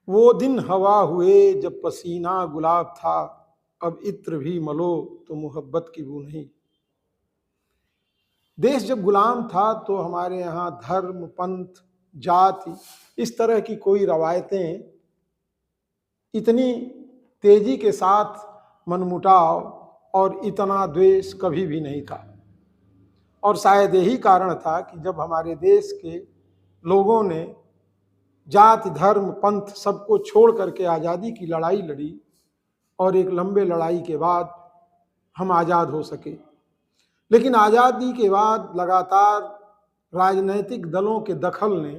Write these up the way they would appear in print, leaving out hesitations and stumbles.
वो दिन हवा हुए जब पसीना गुलाब था, अब इत्र भी मलो तो मोहब्बत की बू नहीं। देश जब गुलाम था तो हमारे यहाँ धर्म, पंथ, जाति, इस तरह की कोई रवायतें इतनी तेजी के साथ मनमुटाव और इतना द्वेष कभी भी नहीं था। और शायद यही कारण था कि जब हमारे देश के लोगों ने जाति, धर्म, पंथ सबको छोड़ करके आज़ादी की लड़ाई लड़ी और एक लंबे लड़ाई के बाद हम आज़ाद हो सके। लेकिन आज़ादी के बाद लगातार राजनैतिक दलों के दखल ने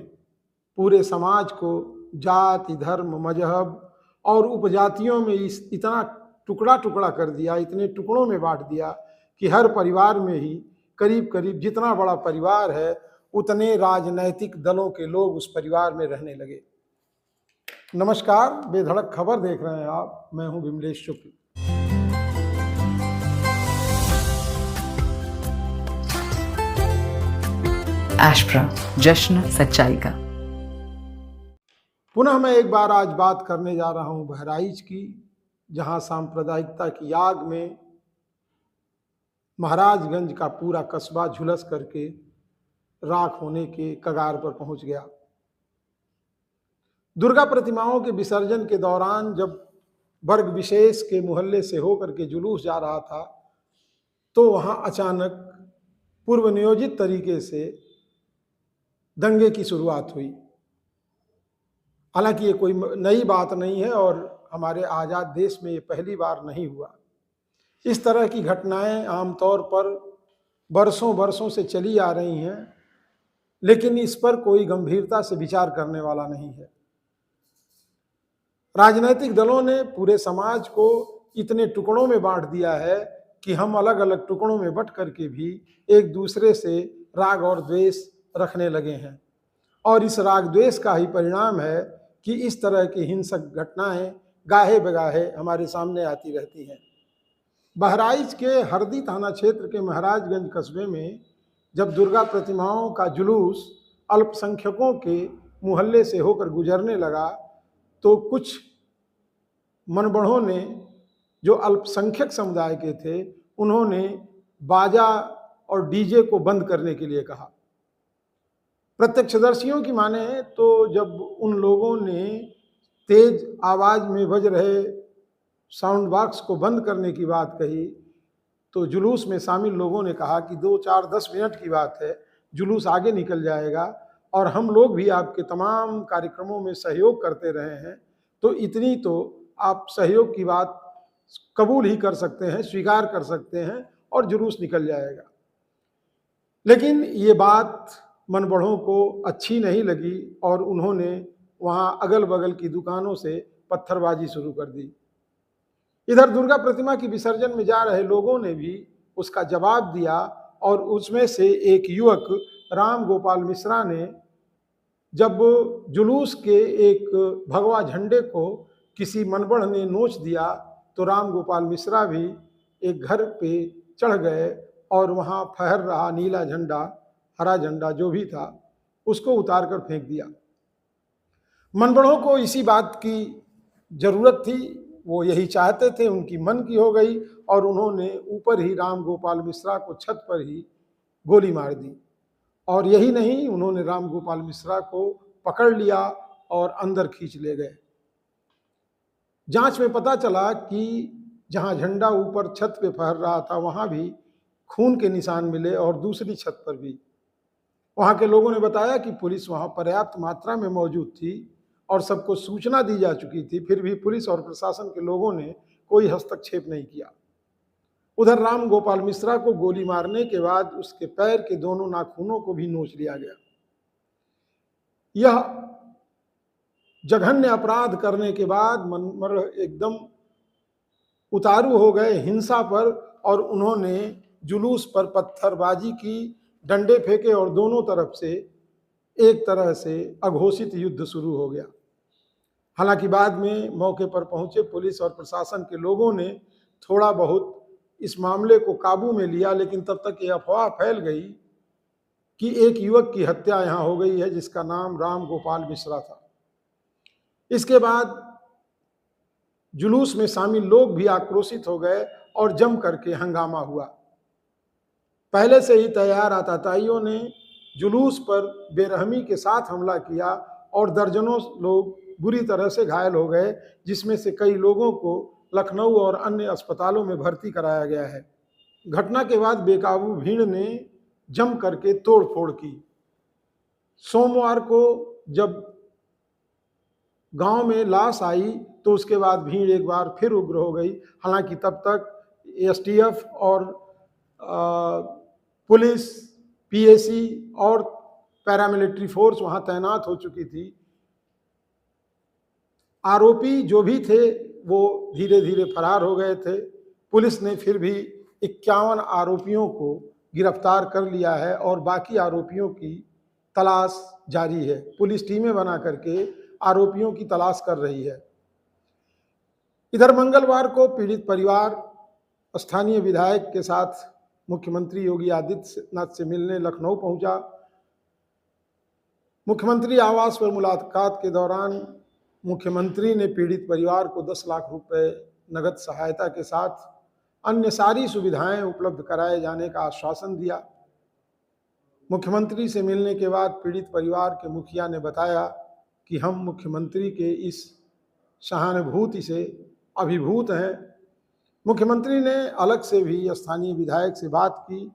पूरे समाज को जाति, धर्म, मजहब और उपजातियों में इतना टुकड़ा टुकड़ा कर दिया, इतने टुकड़ों में बांट दिया कि हर परिवार में ही करीब करीब जितना बड़ा परिवार है उतने राजनैतिक दलों के लोग उस परिवार में रहने लगे। नमस्कार, बेधड़क खबर देख रहे हैं आप। मैं हूं विमलेश शुक्ल। एस्ट्रा, जश्न सच्चाई का। पुनः मैं एक बार आज बात करने जा रहा हूं बहराइच की, जहां सांप्रदायिकता की आग में महाराजगंज का पूरा कस्बा झुलस करके राख होने के कगार पर पहुंच गया। दुर्गा प्रतिमाओं के विसर्जन के दौरान जब वर्ग विशेष के मोहल्ले से होकर के जुलूस जा रहा था तो वहां अचानक पूर्व नियोजित तरीके से दंगे की शुरुआत हुई। हालांकि ये कोई नई बात नहीं है और हमारे आज़ाद देश में ये पहली बार नहीं हुआ। इस तरह की घटनाएं आमतौर पर बरसों बरसों से चली आ रही हैं, लेकिन इस पर कोई गंभीरता से विचार करने वाला नहीं है। राजनीतिक दलों ने पूरे समाज को इतने टुकड़ों में बांट दिया है कि हम अलग अलग टुकड़ों में बंट करके भी एक दूसरे से राग और द्वेष रखने लगे हैं। और इस राग द्वेष का ही परिणाम है कि इस तरह की हिंसक घटनाएं गाहे बगाहे हमारे सामने आती रहती हैं। बहराइच के हरदी थाना क्षेत्र के महाराजगंज कस्बे में जब दुर्गा प्रतिमाओं का जुलूस अल्पसंख्यकों के मोहल्ले से होकर गुजरने लगा तो कुछ मनबढ़ों ने, जो अल्पसंख्यक समुदाय के थे, उन्होंने बाजा और डीजे को बंद करने के लिए कहा। प्रत्यक्षदर्शियों की माने तो जब उन लोगों ने तेज आवाज में बज रहे साउंड बॉक्स को बंद करने की बात कही तो जुलूस में शामिल लोगों ने कहा कि 2, 4, 10 मिनट की बात है, जुलूस आगे निकल जाएगा और हम लोग भी आपके तमाम कार्यक्रमों में सहयोग करते रहे हैं, तो इतनी तो आप सहयोग की बात कबूल ही कर सकते हैं, स्वीकार कर सकते हैं और जुलूस निकल जाएगा। लेकिन ये बात मनबढ़ों को अच्छी नहीं लगी और उन्होंने वहाँ अगल बगल की दुकानों से पत्थरबाजी शुरू कर दी। इधर दुर्गा प्रतिमा की विसर्जन में जा रहे लोगों ने भी उसका जवाब दिया और उसमें से एक युवक राम गोपाल मिश्रा ने जब जुलूस के एक भगवा झंडे को किसी मनबढ़ ने नोच दिया तो राम गोपाल मिश्रा भी एक घर पे चढ़ गए और वहाँ फहर रहा नीला झंडा, हरा झंडा जो भी था, उसको उतार कर फेंक दिया। मनबढ़ों को इसी बात की जरूरत थी, वो यही चाहते थे, उनकी मन की हो गई और उन्होंने ऊपर ही राम गोपाल मिश्रा को छत पर ही गोली मार दी। और यही नहीं, उन्होंने राम गोपाल मिश्रा को पकड़ लिया और अंदर खींच ले गए। जांच में पता चला कि जहां झंडा ऊपर छत पे फहर रहा था वहां भी खून के निशान मिले और दूसरी छत पर भी। वहां के लोगों ने बताया कि पुलिस वहां पर्याप्त मात्रा में मौजूद थी और सबको सूचना दी जा चुकी थी, फिर भी पुलिस और प्रशासन के लोगों ने कोई हस्तक्षेप नहीं किया। उधर राम गोपाल मिश्रा को गोली मारने के बाद उसके पैर के दोनों नाखूनों को भी नोच लिया गया। यह जघन्य अपराध करने के बाद मनमर एकदम उतारू हो गए हिंसा पर और उन्होंने जुलूस पर पत्थरबाजी की, डंडे फेंके और दोनों तरफ से एक तरह से अघोषित युद्ध शुरू हो गया। हालांकि बाद में मौके पर पहुंचे पुलिस और प्रशासन के लोगों ने थोड़ा बहुत इस मामले को काबू में लिया, लेकिन तब तक ये अफवाह फैल गई कि एक युवक की हत्या यहाँ हो गई है जिसका नाम राम गोपाल मिश्रा था। इसके बाद जुलूस में शामिल लोग भी आक्रोशित हो गए और जम करके हंगामा हुआ। पहले से ही तैयार आतताइयों ने जुलूस पर बेरहमी के साथ हमला किया और दर्जनों लोग बुरी तरह से घायल हो गए, जिसमें से कई लोगों को लखनऊ और अन्य अस्पतालों में भर्ती कराया गया है। घटना के बाद बेकाबू भीड़ ने जम करके तोड़फोड़ की। सोमवार को जब गांव में लाश आई तो उसके बाद भीड़ एक बार फिर उग्र हो गई। हालांकि तब तक एसटीएफ और पुलिस, पीएसी और पैरामिलिट्री फोर्स वहां तैनात हो चुकी थी। आरोपी जो भी थे वो धीरे धीरे फरार हो गए थे। पुलिस ने फिर भी 51 आरोपियों को गिरफ्तार कर लिया है और बाकी आरोपियों की तलाश जारी है। पुलिस टीमें बना करके आरोपियों की तलाश कर रही है। इधर मंगलवार को पीड़ित परिवार स्थानीय विधायक के साथ मुख्यमंत्री योगी आदित्यनाथ से मिलने लखनऊ पहुंचा। मुख्यमंत्री आवास पर मुलाकात के दौरान मुख्यमंत्री ने पीड़ित परिवार को 10 लाख रुपए नगद सहायता के साथ अन्य सारी सुविधाएं उपलब्ध कराए जाने का आश्वासन दिया। मुख्यमंत्री से मिलने के बाद पीड़ित परिवार के मुखिया ने बताया कि हम मुख्यमंत्री के इस सहानुभूति से अभिभूत हैं। मुख्यमंत्री ने अलग से भी स्थानीय विधायक से बात की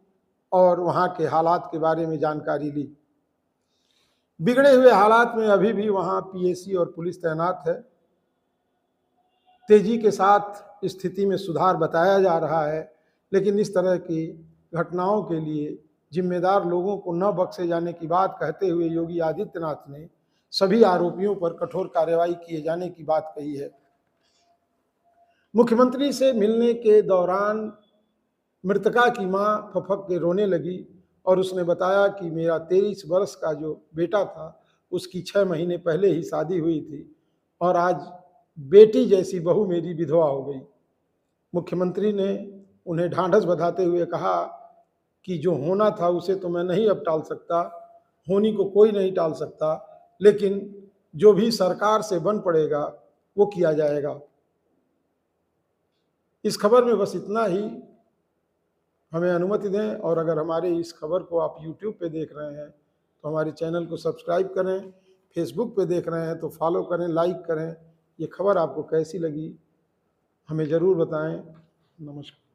और वहां के हालात के बारे में जानकारी ली। बिगड़े हुए हालात में अभी भी वहां पीएसी और पुलिस तैनात है। तेजी के साथ स्थिति में सुधार बताया जा रहा है, लेकिन इस तरह की घटनाओं के लिए जिम्मेदार लोगों को न बख्शे जाने की बात कहते हुए योगी आदित्यनाथ ने सभी आरोपियों पर कठोर कार्रवाई किए जाने की बात कही है। मुख्यमंत्री से मिलने के दौरान मृतका की मां फफक के रोने लगी और उसने बताया कि मेरा 23 वर्ष का जो बेटा था उसकी 6 महीने पहले ही शादी हुई थी और आज बेटी जैसी बहू मेरी विधवा हो गई। मुख्यमंत्री ने उन्हें ढांढस बंधाते हुए कहा कि जो होना था उसे तो मैं नहीं अब टाल सकता, होनी को कोई नहीं टाल सकता, लेकिन जो भी सरकार से बन पड़ेगा वो किया जाएगा। इस खबर में बस इतना ही। हमें अनुमति दें और अगर हमारे इस खबर को आप YouTube पे देख रहे हैं तो हमारे चैनल को सब्सक्राइब करें, फेसबुक पे देख रहे हैं तो फॉलो करें, लाइक करें। ये खबर आपको कैसी लगी हमें ज़रूर बताएं। नमस्कार।